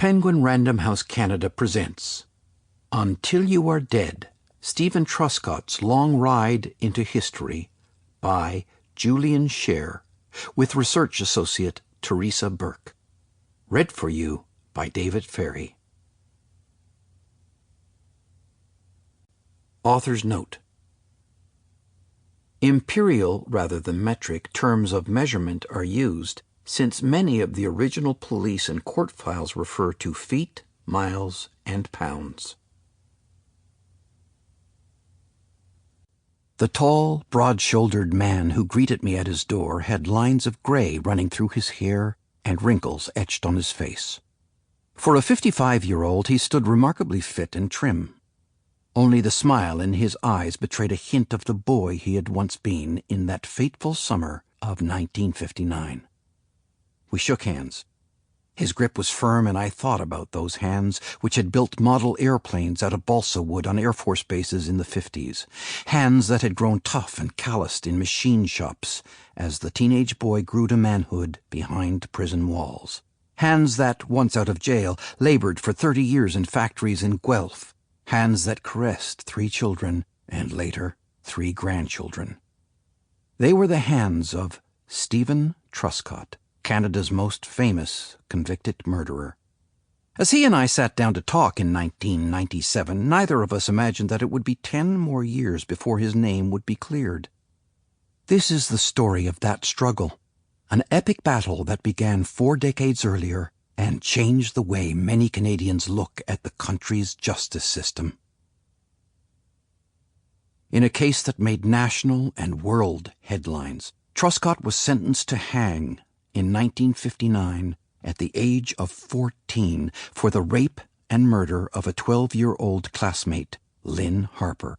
Penguin Random House Canada presents Until You Are Dead, Stephen Truscott's Long Ride into History by Julian Sher, with research associate Teresa Burke. Read for you by David Ferry. Author's Note: Imperial rather than metric terms of measurement are used, since many of the original police and court files refer to feet, miles, and pounds. The tall, broad-shouldered man who greeted me at his door had lines of gray running through his hair and wrinkles etched on his face. For a 55-year-old, he stood remarkably fit and trim. Only the smile in his eyes betrayed a hint of the boy he had once been in that fateful summer of 1959. We shook hands. His grip was firm, and I thought about those hands which had built model airplanes out of balsa wood on Air Force bases in the 50s, hands that had grown tough and calloused in machine shops as the teenage boy grew to manhood behind prison walls, hands that, once out of jail, labored for 30 years in factories in Guelph, hands that caressed 3 children and later 3 grandchildren. They were the hands of Stephen Truscott, Canada's most famous convicted murderer. As he and I sat down to talk in 1997, neither of us imagined that it would be 10 more years before his name would be cleared. This is the story of that struggle, an epic battle that began 4 decades earlier and changed the way many Canadians look at the country's justice system. In a case that made national and world headlines, Truscott was sentenced to hang in 1959 at the age of 14 for the rape and murder of a 12-year-old classmate, Lynn Harper.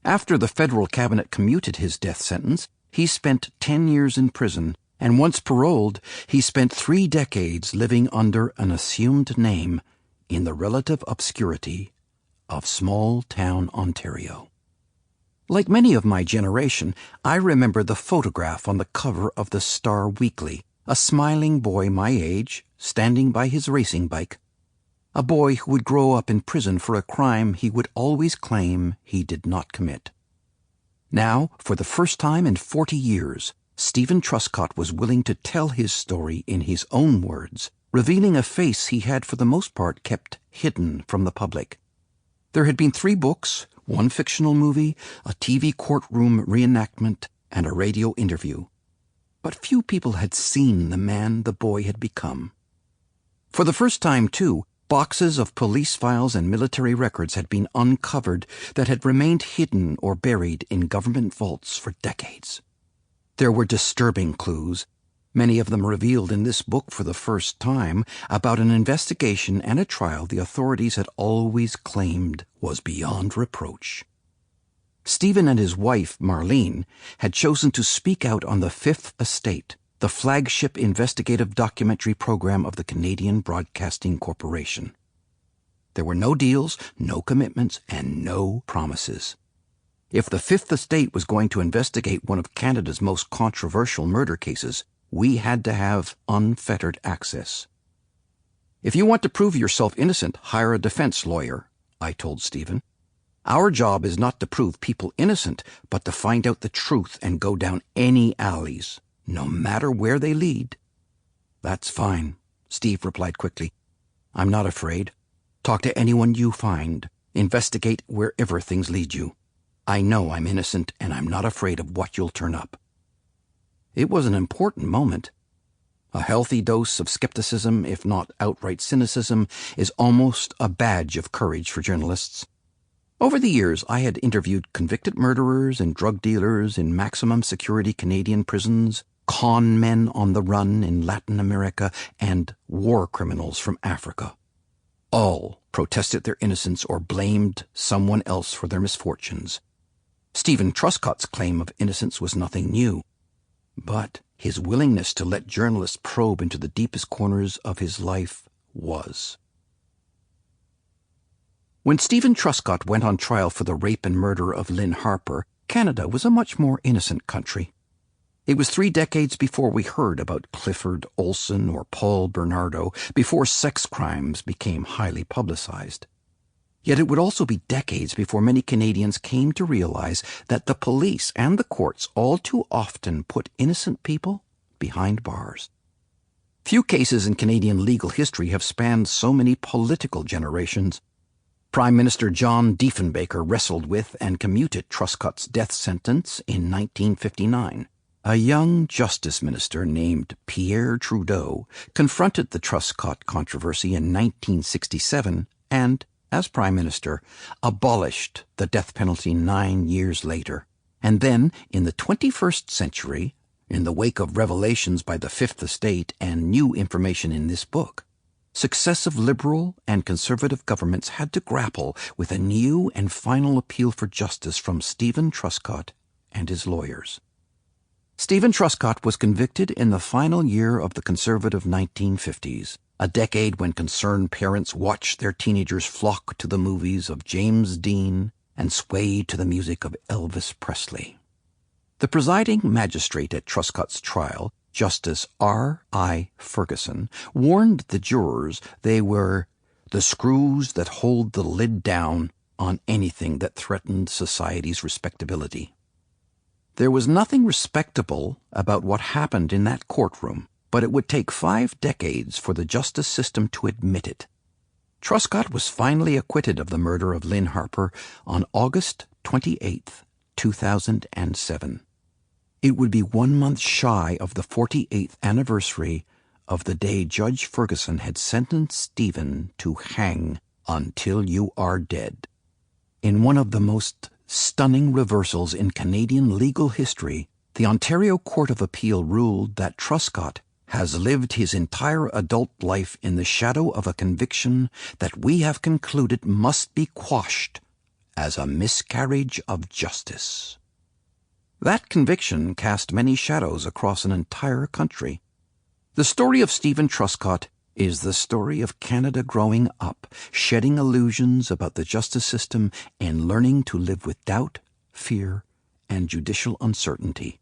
After the federal cabinet commuted his death sentence, he spent 10 years in prison, and once paroled, he spent 3 decades living under an assumed name in the relative obscurity of small-town Ontario. Like many of my generation, I remember the photograph on the cover of the Star Weekly, a smiling boy my age, standing by his racing bike, a boy who would grow up in prison for a crime he would always claim he did not commit. Now, for the first time in 40 years, Stephen Truscott was willing to tell his story in his own words, revealing a face he had for the most part kept hidden from the public. There had been 3 books, 1 fictional movie, a TV courtroom reenactment, and a radio interview. But few people had seen the man the boy had become. For the first time, too, boxes of police files and military records had been uncovered that had remained hidden or buried in government vaults for decades. There were disturbing clues, many of them revealed in this book for the first time, about an investigation and a trial the authorities had always claimed was beyond reproach. Stephen and his wife, Marlene, had chosen to speak out on the Fifth Estate, the flagship investigative documentary program of the Canadian Broadcasting Corporation. There were no deals, no commitments, and no promises. If the Fifth Estate was going to investigate one of Canada's most controversial murder cases, we had to have unfettered access. "If you want to prove yourself innocent, hire a defense lawyer," I told Stephen. "Our job is not to prove people innocent, but to find out the truth and go down any alleys, no matter where they lead." "That's fine," Steve replied quickly. "I'm not afraid. Talk to anyone you find. Investigate wherever things lead you. I know I'm innocent, and I'm not afraid of what you'll turn up." It was an important moment. A healthy dose of skepticism, if not outright cynicism, is almost a badge of courage for journalists. Over the years, I had interviewed convicted murderers and drug dealers in maximum security Canadian prisons, con men on the run in Latin America, and war criminals from Africa. All protested their innocence or blamed someone else for their misfortunes. Stephen Truscott's claim of innocence was nothing new, but his willingness to let journalists probe into the deepest corners of his life was. When Stephen Truscott went on trial for the rape and murder of Lynn Harper, Canada was a much more innocent country. It was 3 decades before we heard about Clifford Olson or Paul Bernardo, before sex crimes became highly publicized. Yet it would also be decades before many Canadians came to realize that the police and the courts all too often put innocent people behind bars. Few cases in Canadian legal history have spanned so many political generations. Prime Minister John Diefenbaker wrestled with and commuted Truscott's death sentence in 1959. A young justice minister named Pierre Trudeau confronted the Truscott controversy in 1967 and, as Prime Minister, abolished the death penalty 9 years later. And then, in the 21st century, in the wake of revelations by the Fifth Estate and new information in this book, successive Liberal and Conservative governments had to grapple with a new and final appeal for justice from Stephen Truscott and his lawyers. Stephen Truscott was convicted in the final year of the Conservative 1950s, a decade when concerned parents watched their teenagers flock to the movies of James Dean and sway to the music of Elvis Presley. The presiding magistrate at Truscott's trial, Justice R.I. Ferguson, warned the jurors they were the screws that hold the lid down on anything that threatened society's respectability. There was nothing respectable about what happened in that courtroom, but it would take 5 decades for the justice system to admit it. Truscott was finally acquitted of the murder of Lynn Harper on August 28, 2007. It would be 1 month shy of the 48th anniversary of the day Judge Ferguson had sentenced Stephen to hang until you are dead. In one of the most stunning reversals in Canadian legal history, the Ontario Court of Appeal ruled that Truscott has lived his entire adult life in the shadow of a conviction that we have concluded must be quashed as a miscarriage of justice. That conviction cast many shadows across an entire country. The story of Stephen Truscott is the story of Canada growing up, shedding illusions about the justice system and learning to live with doubt, fear, and judicial uncertainty.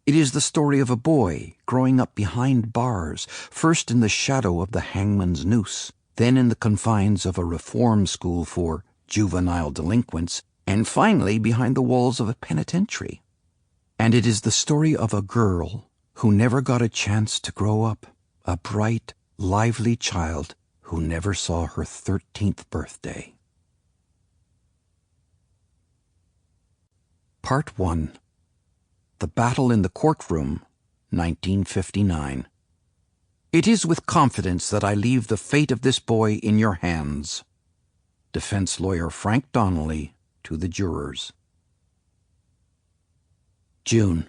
It is the story of a boy growing up behind bars, first in the shadow of the hangman's noose, then in the confines of a reform school for juvenile delinquents, and finally behind the walls of a penitentiary. And it is the story of a girl who never got a chance to grow up, a bright, lively child who never saw her 13th birthday. Part 1. The Battle in the Courtroom, 1959. It is with confidence that I leave the fate of this boy in your hands. Defense lawyer Frank Donnelly to the jurors. June.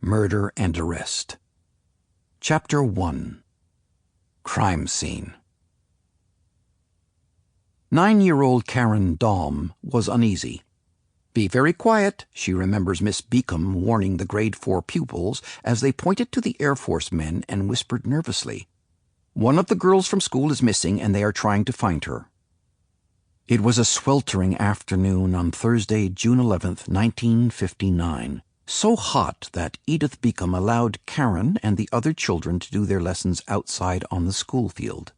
Murder and Arrest. Chapter 1. Crime Scene. 9-year-old Karen Daum was uneasy. "Be very quiet," she remembers Miss Beacom warning the grade 4 pupils as they pointed to the Air Force men and whispered nervously, "One of the girls from school is missing and they are trying to find her." It was a sweltering afternoon on Thursday, June 11th, 1959. So hot that Edith Beacom allowed Karen and the other children to do their lessons outside on the school field.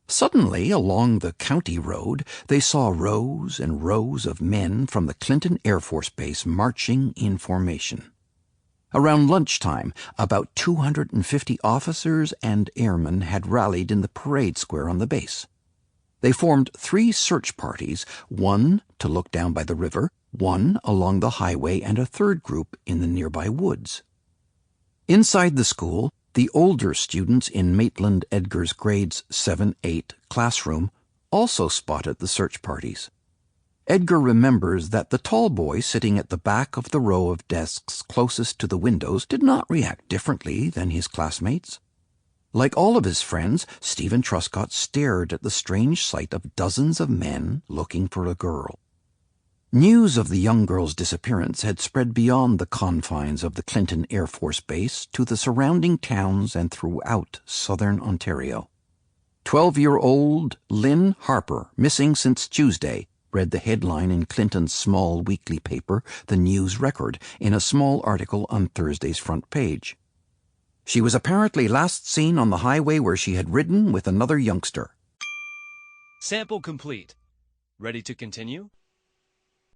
Suddenly, along the county road, they saw rows and rows of men from the Clinton Air Force Base marching in formation. Around lunchtime, about 250 officers and airmen had rallied in the parade square on the base. They formed 3 search parties, one to look down by the river, one along the highway, and a third group in the nearby woods. Inside the school, the older students in Maitland Edgar's grades 7-8 classroom also spotted the search parties. Edgar remembers that the tall boy sitting at the back of the row of desks closest to the windows did not react differently than his classmates. Like all of his friends, Stephen Truscott stared at the strange sight of dozens of men looking for a girl. News of the young girl's disappearance had spread beyond the confines of the Clinton Air Force Base to the surrounding towns and throughout southern Ontario. 12-year-old Lynn Harper, missing since Tuesday, read the headline in Clinton's small weekly paper, The News Record, in a small article on Thursday's front page. She was apparently last seen on the highway where she had ridden with another youngster. Sample complete. Ready to continue?